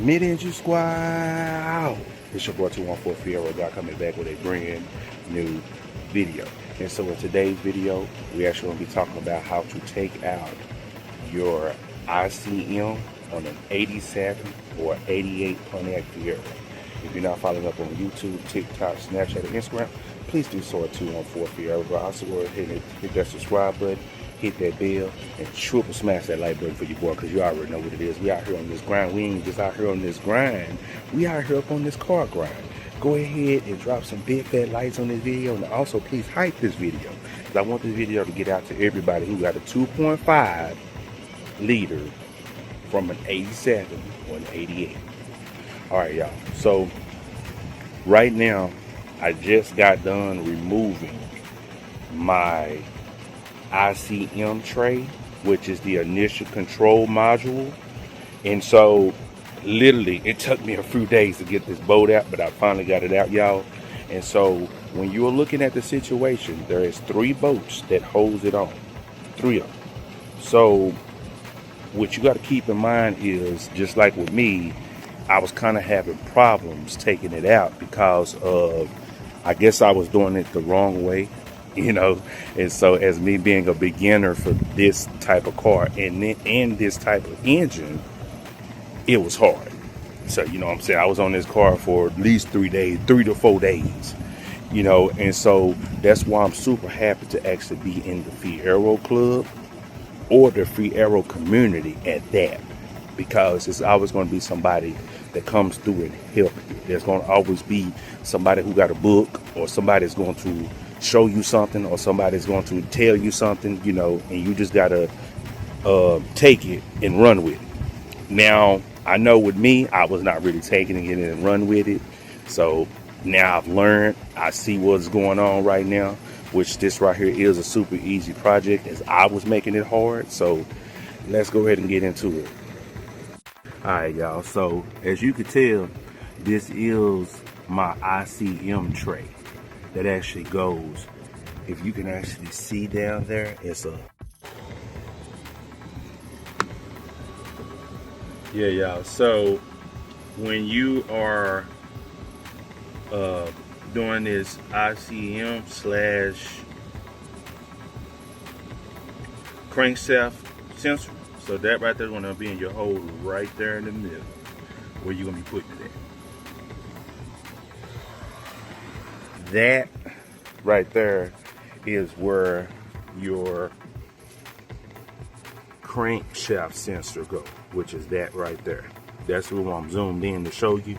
Mid-engine squad. It's your boy 214 Fiero guy coming back with a brand new video. And so in today's video, we actually going to be talking about how to take out your ICM on an 87 or 88 Pontiac Fiero. If you're not following up on YouTube, TikTok, Snapchat, or Instagram, please do so at 214 Fiero. But also go ahead and hit that subscribe button, hit that bell, and triple smash that like button for your boy, because you already know what it is. We out here on this grind. We ain't just out here on this grind. We out here up on this car grind. Go ahead and drop some big fat likes on this video, and also please hype this video, because I want this video to get out to everybody who got a 2.5 liter from an 87 or an 88. All right, y'all. So right now, I just got done removing my ICM tray, which is the initial control module. And so literally it took me a few days to get this bolt out, but I finally got it out, y'all. And so when you're looking at the situation, there is 3 bolts that holds it on, 3 of them. So what you got to keep in mind is, just like with me, I was kind of having problems taking it out because of, I guess I was doing it the wrong way, you know. And so as me being a beginner for this type of car and this type of engine, it was hard. So, you know what I'm saying, I was on this car for at least 3 days, 3 to 4 days, you know. And so that's why I'm super happy to actually be in the Fiero club, or the Fiero community at that, because it's always going to be somebody that comes through and help you. There's going to always be somebody who got a book, or somebody's going to show you something, or somebody's going to tell you something, you know, and you just got to take it and run with it. Now, I know with me, I was not really taking it and run with it. So now I've learned, I see what's going on right now, which this right here is a super easy project, as I was making it hard. So let's go ahead and get into it. All right, y'all. So as you can tell, this is my ICM tray that actually goes, if you can actually see down there, it's a, yeah, y'all. So when you are doing this ICM / crankshaft sensor, so that right there is going to be in your hole right there in the middle where you're going to be putting it at. That right there is where your crankshaft sensor go, which is that right there. That's where I'm zoomed in to show you.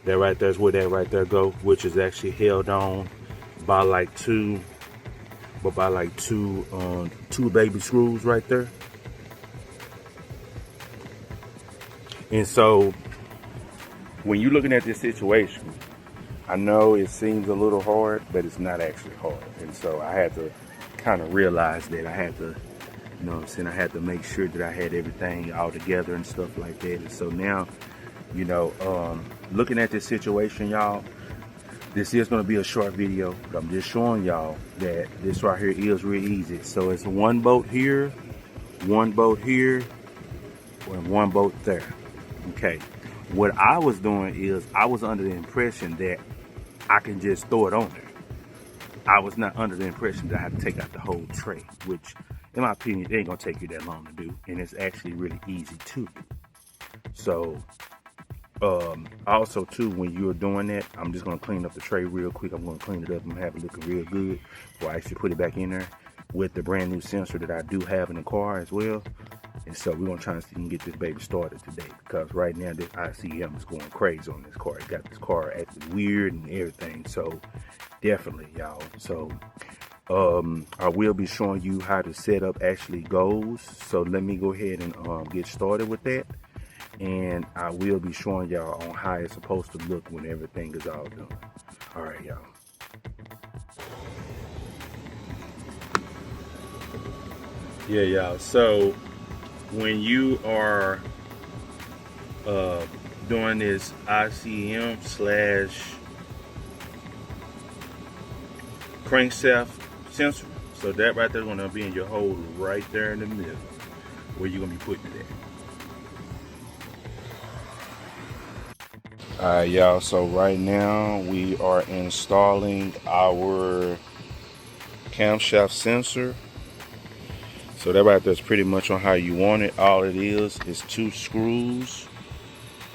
That right there is where that right there go, which is actually held on by like two baby screws right there. And so when you're looking at this situation, I know it seems a little hard, but it's not actually hard. And so I had to kind of realize that I had to, you know what I'm saying, I had to make sure that I had everything all together and stuff like that. And so now, you know, looking at this situation, y'all, this is going to be a short video, but I'm just showing y'all that this right here is real easy. So it's 1 bolt here, 1 bolt here, and 1 bolt there. Okay. What I was doing is, I was under the impression that I can just throw it on there. I was not under the impression that I had to take out the whole tray, which in my opinion, it ain't gonna take you that long to do, and it's actually really easy to do. So also too, when you're doing that, I'm just gonna clean up the tray real quick. I'm gonna clean it up and have it looking real good before I actually put it back in there with the brand new sensor that I do have in the car as well. And so we're gonna try and see if we can get this baby started today, because right now this ICM is going crazy on this car. It got this car acting weird and everything. So definitely, y'all. So I will be showing you how the setup actually goes. So let me go ahead and get started with that. And I will be showing y'all on how it's supposed to look when everything is all done. All right, y'all. Yeah, y'all. So when you are doing this ICM / crankshaft sensor, so that right there is going to be in your hole right there in the middle where you're going to be putting it at. Alright, y'all, so right now we are installing our camshaft sensor. So that right there is pretty much on how you want it. All it is two screws,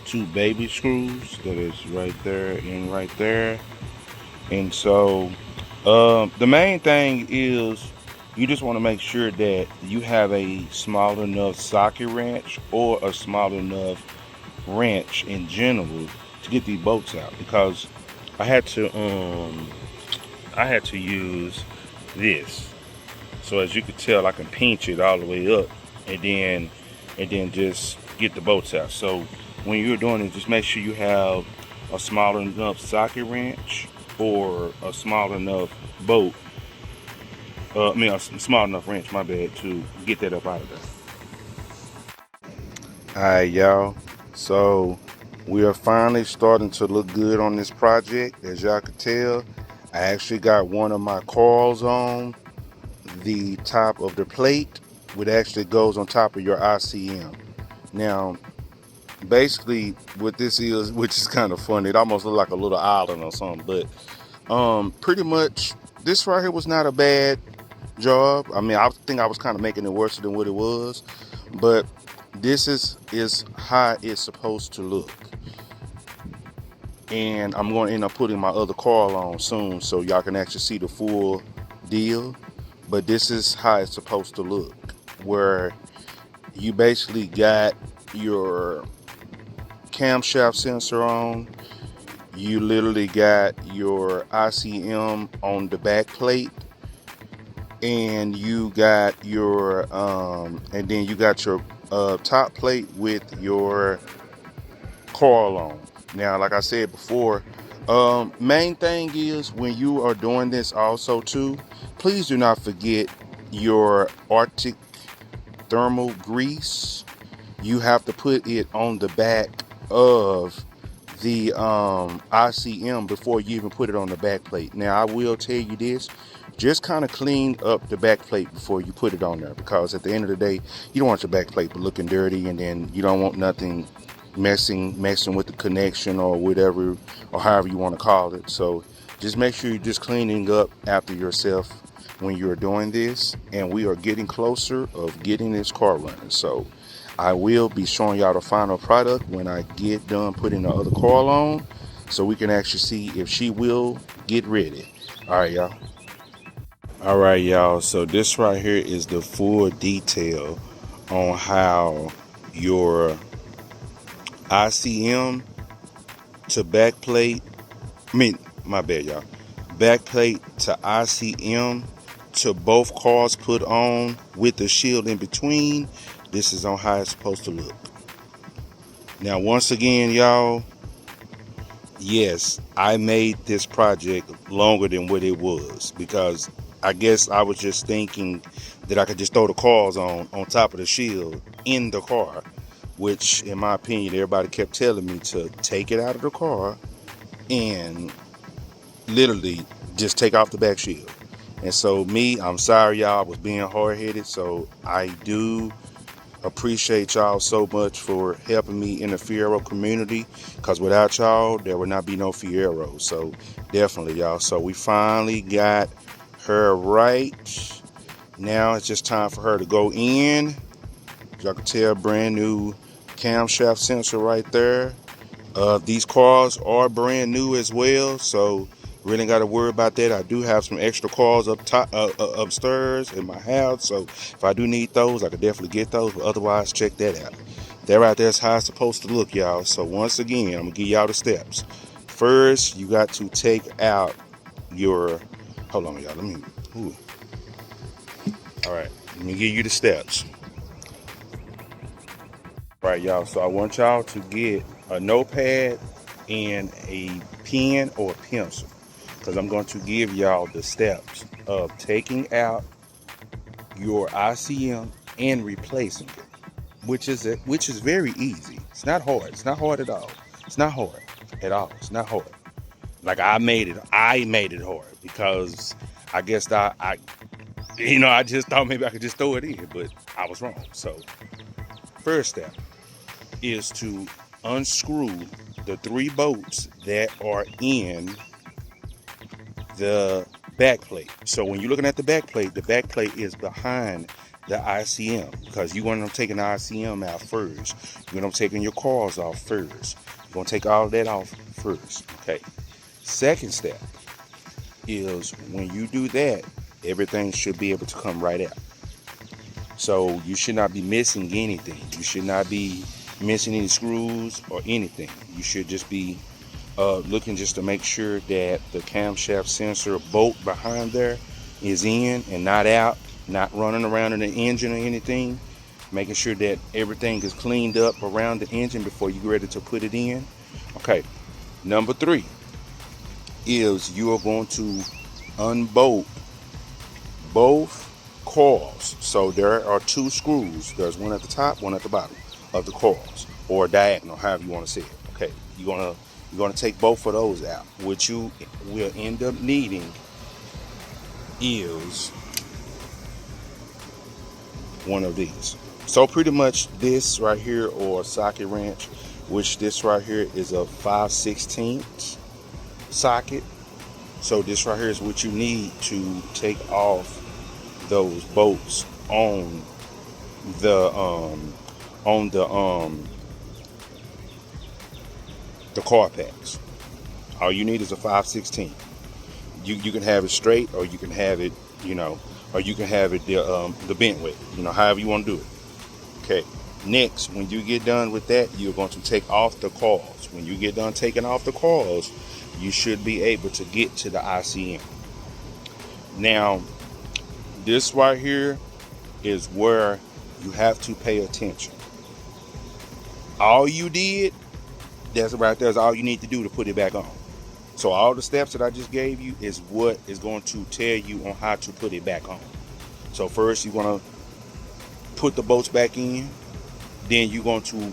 two baby screws that is right there and right there. And so the main thing is you just want to make sure that you have a small enough socket wrench or a small enough wrench in general to get these bolts out, because I had to use this. So as you can tell, I can pinch it all the way up and then just get the bolts out. So when you're doing it, just make sure you have a small enough socket wrench or a small enough bolt. A small enough wrench, my bad, to get that up out of there. Alright, y'all. So we are finally starting to look good on this project. As y'all can tell, I actually got one of my coils on the top of the plate, which actually goes on top of your ICM. Now, basically what this is, which is kind of funny, it almost looks like a little island or something, but pretty much this right here was not a bad job. I mean, I think I was kind of making it worse than what it was, but this is how it's supposed to look. And I'm going to end up putting my other coil on soon so y'all can actually see the full deal. But this is how it's supposed to look, where you basically got your camshaft sensor on, you literally got your ICM on the back plate, and you got your and then you got your top plate with your coil on. Now, like I said before, main thing is when you are doing this also too, please do not forget your Arctic thermal grease. You have to put it on the back of the ICM before you even put it on the back plate. Now, I will tell you this, just kind of clean up the back plate before you put it on there, because at the end of the day, you don't want your back plate looking dirty, and then you don't want nothing messing with the connection or whatever, or however you want to call it. So just make sure you're just cleaning up after yourself when you're doing this. And we are getting closer of getting this car running. So I will be showing y'all the final product when I get done putting the other coil on, so we can actually see if she will get ready. All right, y'all. All right, y'all. So this right here is the full detail on how your ICM to backplate, my bad, y'all. Backplate to ICM to both cars put on with the shield in between. This is on how it's supposed to look. Now, once again, y'all, yes, I made this project longer than what it was, because I guess I was just thinking that I could just throw the cars on top of the shield in the car, which in my opinion, everybody kept telling me to take it out of the car and literally just take off the back shield. And so I'm sorry, y'all, I was being hard-headed. So I do appreciate y'all so much for helping me in the Fiero community, because without y'all, there would not be no Fiero. So definitely, y'all. So we finally got her right. Now it's just time for her to go in. Y'all can tell, brand new camshaft sensor right there. These cars are brand new as well, so really got to worry about that. I do have some extra cars up top, upstairs in my house, so if I do need those, I could definitely get those. But otherwise, check that out. That right there is how it's supposed to look, y'all. So once again, I'm gonna give y'all the steps. First, you got to take out your. Hold on, y'all. All right, let me give you the steps. All right, y'all. So I want y'all to get a notepad and a pen or a pencil, because I'm going to give y'all the steps of taking out your ICM and replacing it, which is very easy. It's not hard. It's not hard at all. It's not hard at all. It's not hard. Like I made it hard because I guess I just thought maybe I could just throw it in, but I was wrong. So first step is to unscrew the 3 bolts that are in the back plate. So when you're looking at the back plate is behind the ICM, because you want them taking the ICM out first. You're going to taking your coils off first. You're going to take all of that off first. Okay. Second step is when you do that, everything should be able to come right out. So you should not be missing anything. You should not be missing any screws or anything. You should just be looking just to make sure that the camshaft sensor bolt behind there is in and not out, not running around in the engine or anything. Making sure that everything is cleaned up around the engine before you get ready to put it in. Okay, number 3 is you are going to unbolt both coils. So there are 2 screws. There's one at the top, one at the bottom of the coils, or diagonal, however you want to say it. Okay, you're gonna take both of those out. What you will end up needing is one of these. So pretty much this right here, or socket wrench, which this right here is a 5/16 socket. So this right here is what you need to take off those bolts on the car packs. All you need is a 5/16. You can have it straight, or you can have it, or you can have it the bent way, however you want to do it. Okay. Next, when you get done with that, you're going to take off the coils. When you get done taking off the coils, you should be able to get to the ICM. Now, this right here is where you have to pay attention. All you did, that's right there's all you need to do to put it back on. So all the steps that I just gave you is what is going to tell you on how to put it back on. So first you're going to put the bolts back in. Then you're going to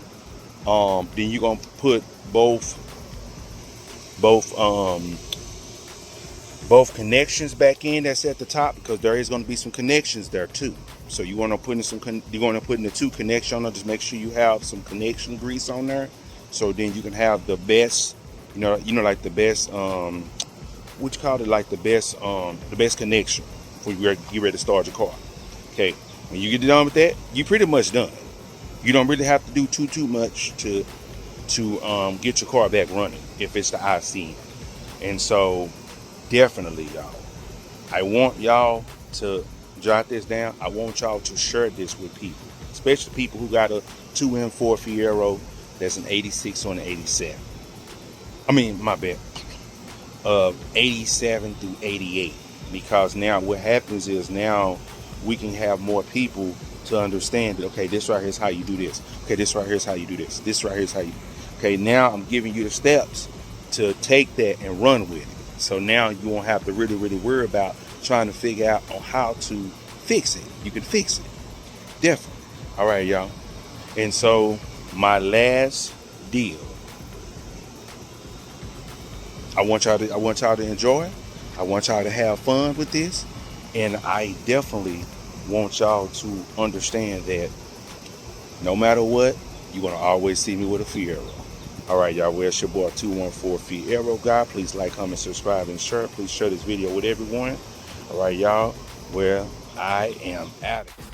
put both connections back in that's at the top, because there is going to be some connections there too. So you want to put in the 2 connection on there. Just make sure you have some connection grease on there, so then you can have the best, like the best the best connection for you get ready to start your car. Okay, when you get done with that, you're pretty much done. You don't really have to do too much to get your car back running if it's the IC. And so definitely, y'all, I want y'all to jot this down. I want y'all to share this with people, especially people who got a 2M4 Fiero that's an 86 or an 87. I mean, my bad, 87 through 88. Because now what happens is now we can have more people to understand that, okay, this right here is how you do this. Okay, this right here is how you do this. This right here is how you. Okay, now I'm giving you the steps to take that and run with it. So now you won't have to really worry about trying to figure out on how to fix it. You can fix it. Definitely. All right, y'all. And so my last deal. I want y'all to enjoy. I want y'all to have fun with this. And I definitely want y'all to understand that no matter what, you're going to always see me with a Fiero. All right, y'all. Well, it's your boy 214 Fiero guy. Please like, comment, subscribe, and share. Please share this video with everyone. All right, y'all. Well, I am out of here.